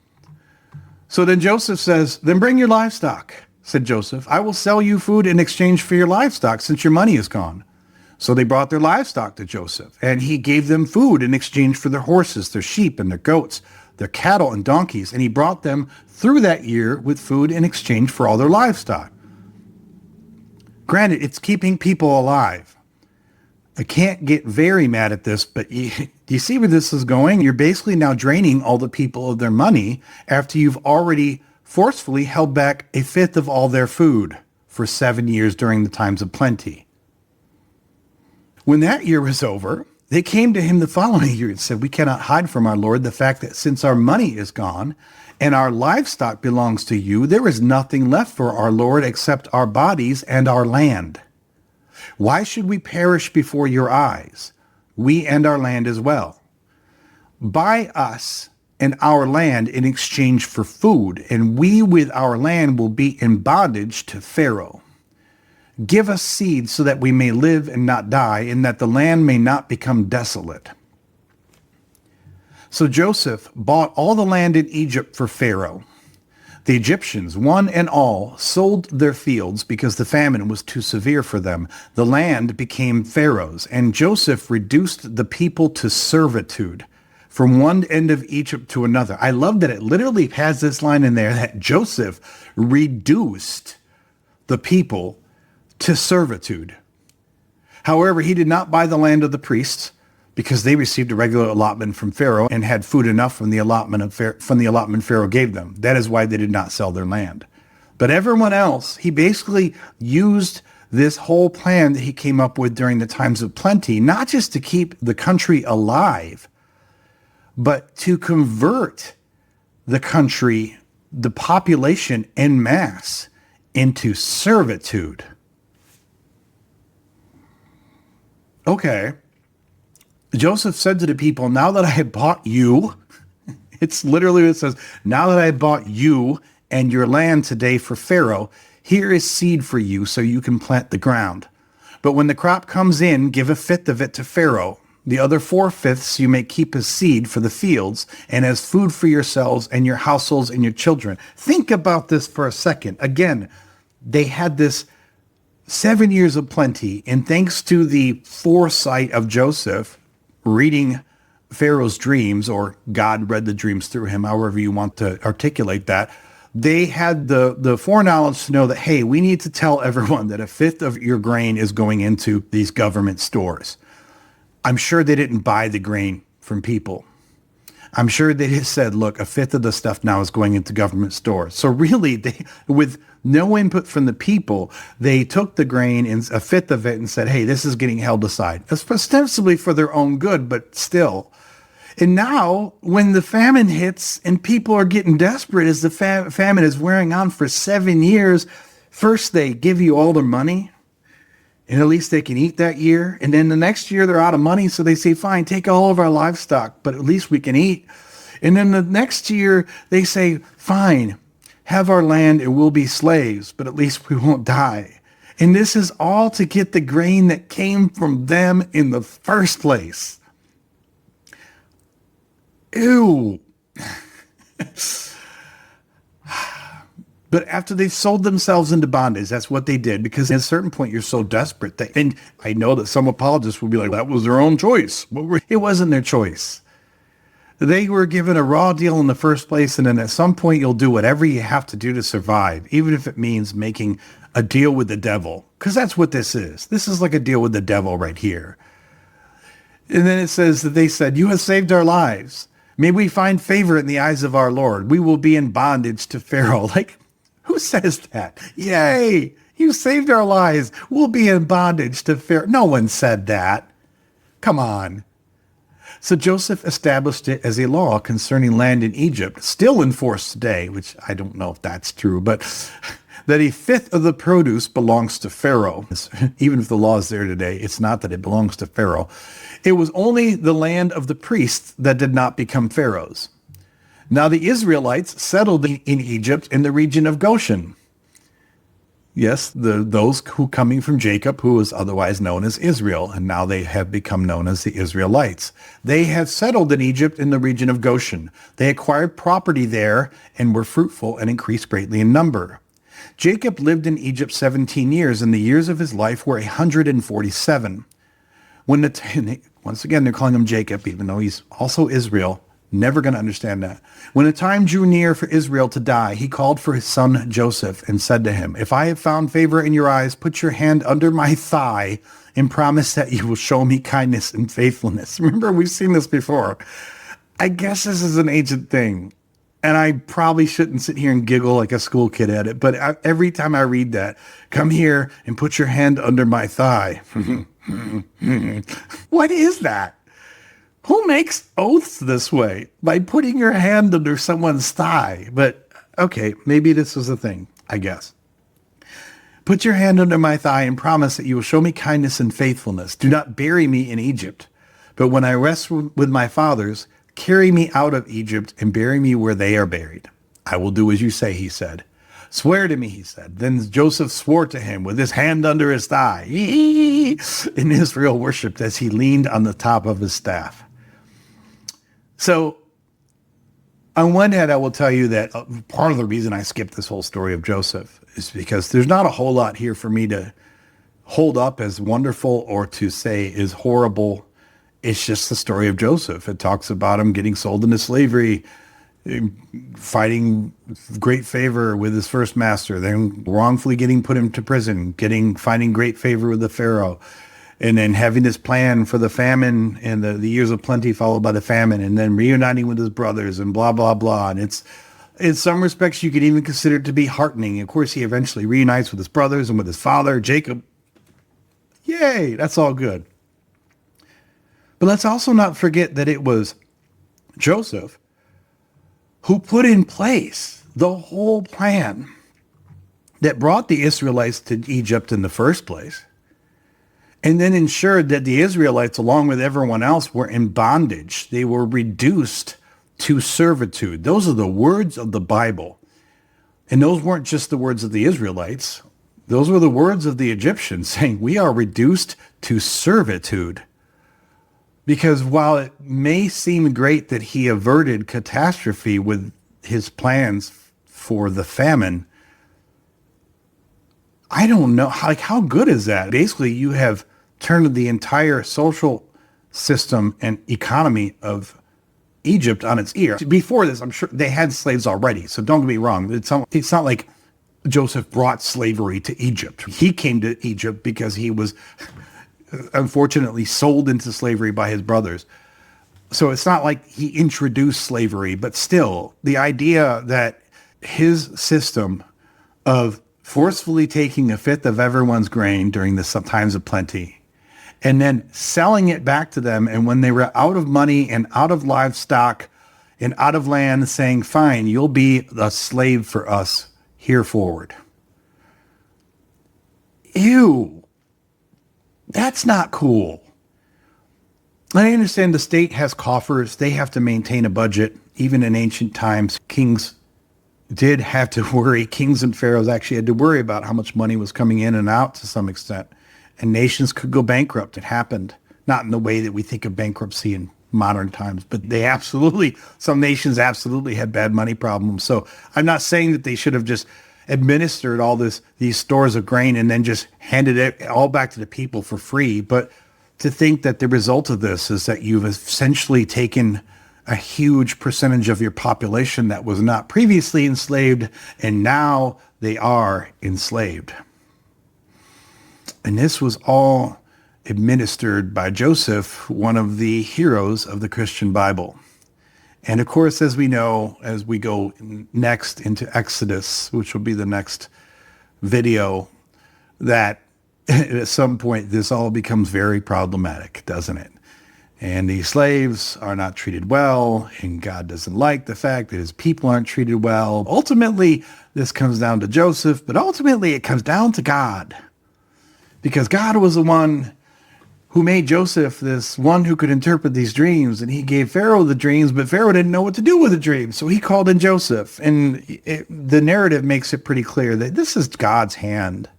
So then Joseph says, then bring your livestock, said Joseph. I will sell you food in exchange for your livestock since your money is gone. So they brought their livestock to Joseph, and he gave them food in exchange for their horses, their sheep, and their goats, their cattle and donkeys, and he brought them through that year with food in exchange for all their livestock. Granted, it's keeping people alive. I can't get very mad at this, but you see where this is going? You're basically now draining all the people of their money after you've already forcefully held back a fifth of all their food for 7 years during the times of plenty. When that year was over, they came to him the following year and said, we cannot hide from our Lord the fact that since our money is gone and our livestock belongs to you, there is nothing left for our Lord except our bodies and our land. Why should we perish before your eyes, we and our land as well? Buy us and our land in exchange for food, and we with our land will be in bondage to Pharaoh. Give us seed so that we may live and not die, and that the land may not become desolate. So Joseph bought all the land in Egypt for Pharaoh. The Egyptians, one and all, sold their fields because the famine was too severe for them. The land became Pharaoh's, and Joseph reduced the people to servitude from one end of Egypt to another. I love that it literally has this line in there that Joseph reduced the people to servitude. However, he did not buy the land of the priests because they received a regular allotment from Pharaoh and had food enough from the allotment Pharaoh gave them. That is why they did not sell their land. But everyone else, he basically used this whole plan that he came up with during the times of plenty, not just to keep the country alive, but to convert the country, the population en masse, into servitude. Okay. Joseph said to the people, now that I have bought you, it's literally what it says, now that I have bought you and your land today for Pharaoh, here is seed for you so you can plant the ground. But when the crop comes in, give a fifth of it to Pharaoh. The other 4/5 you may keep as seed for the fields and as food for yourselves and your households and your children. Think about this for a second. Again, they had this 7 years of plenty, and thanks to the foresight of Joseph, reading Pharaoh's dreams, or God read the dreams through him, however you want to articulate that, they had the foreknowledge to know that, hey, we need to tell everyone that a fifth of your grain is going into these government stores. I'm sure they didn't buy the grain from people. I'm sure they just said, look, a fifth of the stuff now is going into government stores. So really, they, with no input from the people, they took the grain and a fifth of it and said, hey, this is getting held aside. It's ostensibly for their own good, but still. And now, when the famine hits and people are getting desperate as the famine is wearing on for 7 years, first they give you all their money, and at least they can eat that year. And then the next year they're out of money, so they say, fine, take all of our livestock, but at least we can eat. And then the next year they say, fine, have our land and we'll be slaves, but at least we won't die. And this is all to get the grain that came from them in the first place. Ew. But after they've sold themselves into bondage, that's what they did, because at a certain point you're so desperate. And I know that some apologists will be like, that was their own choice. It wasn't their choice. They were given a raw deal in the first place, and then at some point you'll do whatever you have to do to survive, even if it means making a deal with the devil, because that's what this is. This is like a deal with the devil right here. And then it says that they said, you have saved our lives. May we find favor in the eyes of our Lord. We will be in bondage to Pharaoh. Like, who says that? Yay, you saved our lives. We'll be in bondage to Pharaoh. No one said that. Come on. So Joseph established it as a law concerning land in Egypt, still in force today, which I don't know if that's true, but that a fifth of the produce belongs to Pharaoh. Even if the law is there today, it's not that it belongs to Pharaoh. It was only the land of the priests that did not become Pharaoh's. Now the Israelites settled in Egypt in the region of Goshen. Yes, those who coming from Jacob, who was otherwise known as Israel, and now they have become known as the Israelites. They have settled in Egypt in the region of Goshen. They acquired property there and were fruitful and increased greatly in number. Jacob lived in Egypt 17 years, and the years of his life were 147. Once again, they're calling him Jacob, even though he's also Israel. Never going to understand that. When the time drew near for Israel to die, he called for his son Joseph and said to him, if I have found favor in your eyes, put your hand under my thigh and promise that you will show me kindness and faithfulness. Remember, we've seen this before. I guess this is an ancient thing, and I probably shouldn't sit here and giggle like a school kid at it, but every time I read that, come here and put your hand under my thigh. What is that? Who makes oaths this way? By putting your hand under someone's thigh. But, okay, maybe this was a thing, I guess. Put your hand under my thigh and promise that you will show me kindness and faithfulness. Do not bury me in Egypt. But when I rest with my fathers, carry me out of Egypt and bury me where they are buried. I will do as you say, he said. Swear to me, he said. Then Joseph swore to him with his hand under his thigh. And Israel worshipped as he leaned on the top of his staff. So, on one hand, I will tell you that part of the reason I skipped this whole story of Joseph is because there's not a whole lot here for me to hold up as wonderful or to say is horrible. It's just the story of Joseph. It talks about him getting sold into slavery, fighting great favor with his first master, then wrongfully getting put into prison, finding great favor with the Pharaoh. and then having this plan for the famine and the years of plenty followed by the famine, and then reuniting with his brothers and blah, blah, blah. And it's, in some respects, you could even consider it to be heartening. Of course, he eventually reunites with his brothers and with his father, Jacob. Yay, that's all good. But let's also not forget that it was Joseph who put in place the whole plan that brought the Israelites to Egypt in the first place, and then ensured that the Israelites, along with everyone else, were in bondage. They were reduced to servitude. Those are the words of the Bible. And those weren't just the words of the Israelites. Those were the words of the Egyptians, saying, we are reduced to servitude. Because while it may seem great that he averted catastrophe with his plans for the famine, I don't know, like, how good is that? Basically, you have turned the entire social system and economy of Egypt on its ear. Before this, I'm sure they had slaves already, so don't get me wrong. It's not like Joseph brought slavery to Egypt. He came to Egypt because he was unfortunately sold into slavery by his brothers. So it's not like he introduced slavery, but still, the idea that his system of forcefully taking a fifth of everyone's grain during the times of plenty, and then selling it back to them, and when they were out of money and out of livestock and out of land, saying, fine, you'll be a slave for us here forward. Ew. That's not cool. I understand the state has coffers. They have to maintain a budget. Even in ancient times, kings did have to worry. Kings and pharaohs actually had to worry about how much money was coming in and out to some extent. And nations could go bankrupt. It happened. Not in the way that we think of bankruptcy in modern times, but some nations absolutely had bad money problems. So I'm not saying that they should have just administered all these stores of grain and then just handed it all back to the people for free. But to think that the result of this is that you've essentially taken a huge percentage of your population that was not previously enslaved, and now they are enslaved. And this was all administered by Joseph, one of the heroes of the Christian Bible. And of course, as we know, as we go next into Exodus, which will be the next video, that at some point this all becomes very problematic, doesn't it? And these slaves are not treated well, and God doesn't like the fact that his people aren't treated well. Ultimately, this comes down to Joseph, but ultimately it comes down to God. Because God was the one who made Joseph this one who could interpret these dreams, and he gave Pharaoh the dreams, but Pharaoh didn't know what to do with the dreams, so he called in Joseph. And the narrative makes it pretty clear that this is God's hand.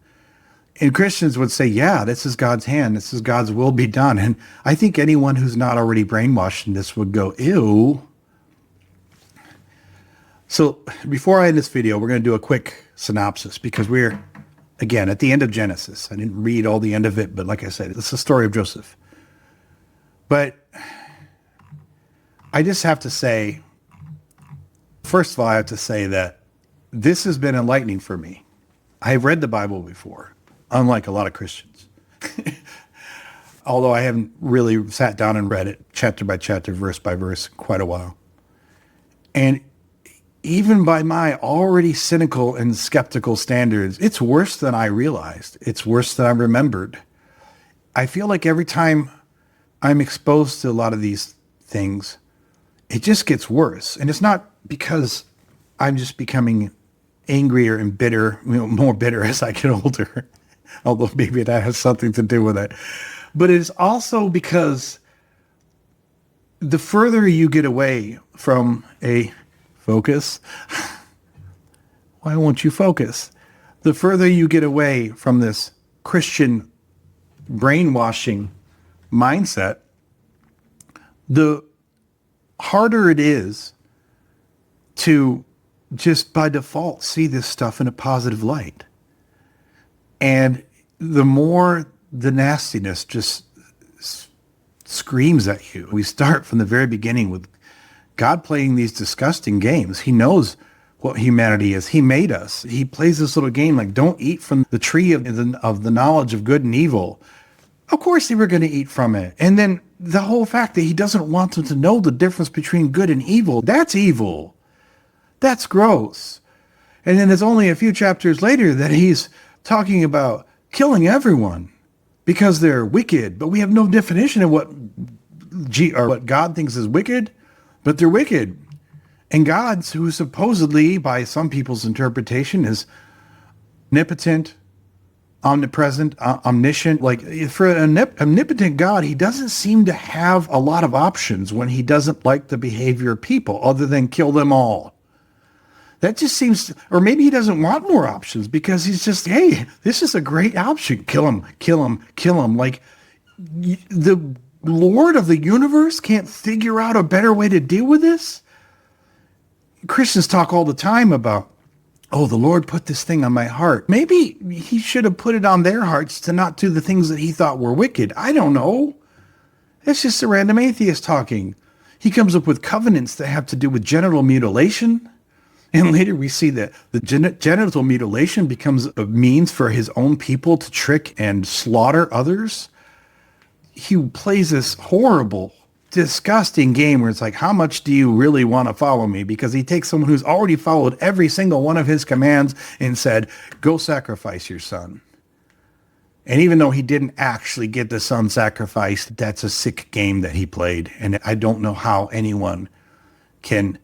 And Christians would say, yeah, this is God's hand. This is God's will be done. And I think anyone who's not already brainwashed in this would go, ew. So before I end this video, we're going to do a quick synopsis, because we're, again, at the end of Genesis. I didn't read all the end of it, but like I said, it's the story of Joseph. But I just have to say, first of all, I have to say that this has been enlightening for me. I've read the Bible before, unlike a lot of Christians. Although I haven't really sat down and read it chapter by chapter, verse by verse, in quite a while. And even by my already cynical and skeptical standards, it's worse than I realized. It's worse than I remembered. I feel like every time I'm exposed to a lot of these things, it just gets worse. And it's not because I'm just becoming angrier and bitter, more bitter as I get older, although maybe that has something to do with it. But it's also because the further you get away from a focus, why won't you focus? The further you get away from this Christian brainwashing mindset, the harder it is to just by default see this stuff in a positive light. And the more the nastiness just screams at you. We start from the very beginning with God playing these disgusting games. He knows what humanity is. He made us. He plays this little game like, don't eat from the tree of the knowledge of good and evil. Of course they were going to eat from it. And then the whole fact that he doesn't want them to know the difference between good and evil, that's evil. That's gross. And then it's only a few chapters later that he's talking about killing everyone because they're wicked. But we have no definition of what God thinks is wicked, but they're wicked. And God, who supposedly, by some people's interpretation, is omnipotent, omnipresent, omniscient. Like, for an omnipotent God, he doesn't seem to have a lot of options when he doesn't like the behavior of people other than kill them all. That just seems, or maybe he doesn't want more options because he's just, hey, this is a great option. Kill him, kill him, kill him. Like, the Lord of the universe can't figure out a better way to deal with this? Christians talk all the time about, oh, the Lord put this thing on my heart. Maybe he should have put it on their hearts to not do the things that he thought were wicked. I don't know. It's just a random atheist talking. He comes up with covenants that have to do with genital mutilation. And later we see that the genital mutilation becomes a means for his own people to trick and slaughter others. He plays this horrible, disgusting game where it's like, how much do you really want to follow me? Because he takes someone who's already followed every single one of his commands and said, go sacrifice your son. And even though he didn't actually get the son sacrificed, that's a sick game that he played. And I don't know how anyone can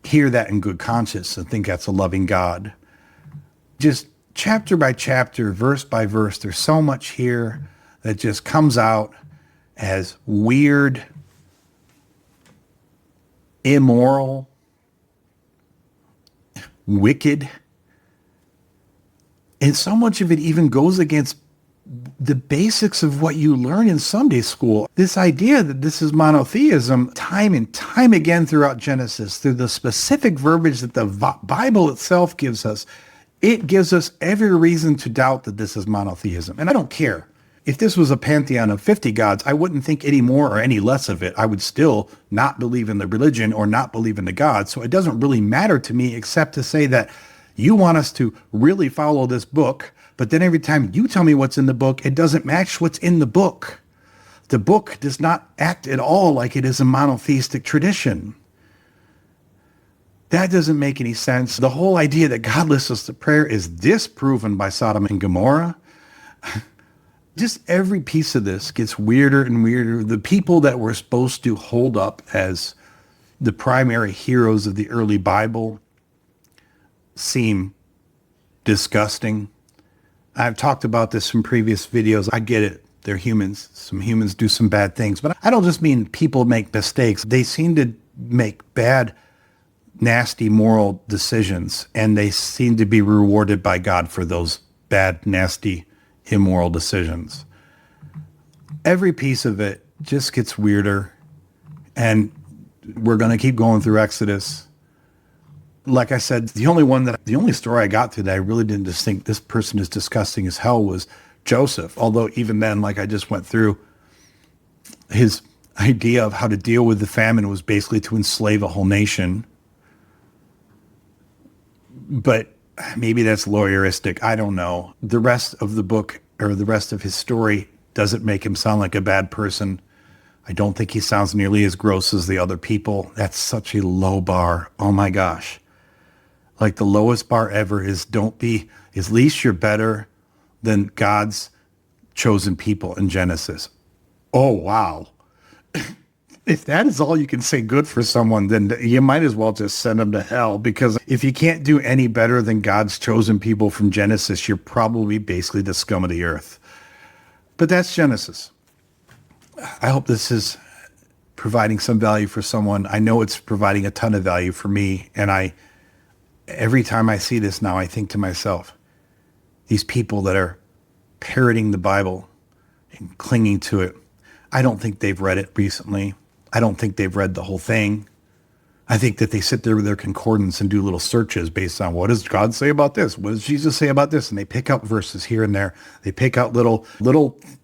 hear that in good conscience and think that's a loving God. Just chapter by chapter, verse by verse, there's so much here that just comes out as weird, immoral, wicked. And so much of it even goes against the basics of what you learn in Sunday school. This idea that this is monotheism, time and time again throughout Genesis, through the specific verbiage that the Bible itself gives us, it gives us every reason to doubt that this is monotheism. And I don't care. If this was a pantheon of 50 gods, I wouldn't think any more or any less of it. I would still not believe in the religion or not believe in the gods. So it doesn't really matter to me except to say that you want us to really follow this book, but then every time you tell me what's in the book, it doesn't match what's in the book. The book does not act at all like it is a monotheistic tradition. That doesn't make any sense. The whole idea that God listens to prayer is disproven by Sodom and Gomorrah. Just every piece of this gets weirder and weirder. The people that we're supposed to hold up as the primary heroes of the early Bible seem disgusting. I've talked about this in previous videos. I get it. They're humans. Some humans do some bad things. But I don't just mean people make mistakes. They seem to make bad, nasty moral decisions, and they seem to be rewarded by God for those bad, nasty, immoral decisions. Every piece of it just gets weirder, and we're going to keep going through Exodus. Like I said, the only story I got through that I really didn't just think this person is disgusting as hell was Joseph. Although even then, like I just went through, his idea of how to deal with the famine was basically to enslave a whole nation. But maybe that's lawyeristic. I don't know. The rest of the book or the rest of his story doesn't make him sound like a bad person. I don't think he sounds nearly as gross as the other people. That's such a low bar. Oh my gosh. Like the lowest bar ever is at least you're better than God's chosen people in Genesis. Oh, wow. If that is all you can say good for someone, then you might as well just send them to hell, because if you can't do any better than God's chosen people from Genesis, you're probably basically the scum of the earth. But that's Genesis. I hope this is providing some value for someone. I know it's providing a ton of value for me, and every time I see this now, I think to myself, these people that are parroting the Bible and clinging to it, I don't think they've read it recently. I don't think they've read the whole thing. I think that they sit there with their concordance and do little searches based on, what does God say about this? What does Jesus say about this? And they pick out verses here and there. They pick out little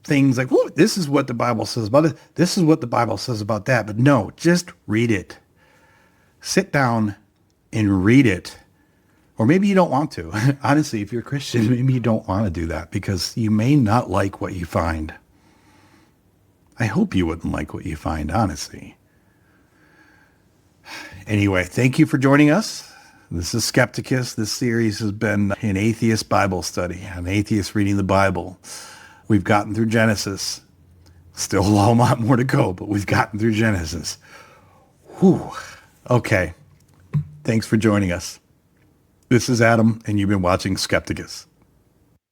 things like, whoa, this is what the Bible says about it. This is what the Bible says about that. But no, just read it. Sit down and read it. Or maybe you don't want to. Honestly, if you're a Christian, maybe you don't want to do that because you may not like what you find. I hope you wouldn't like what you find, honestly. Anyway, thank you for joining us. This is Skepticus. This series has been an atheist Bible study, an atheist reading the Bible. We've gotten through Genesis. Still a whole lot more to go, but we've gotten through Genesis. Whew. Okay. Thanks for joining us. This is Adam, and you've been watching Skepticus.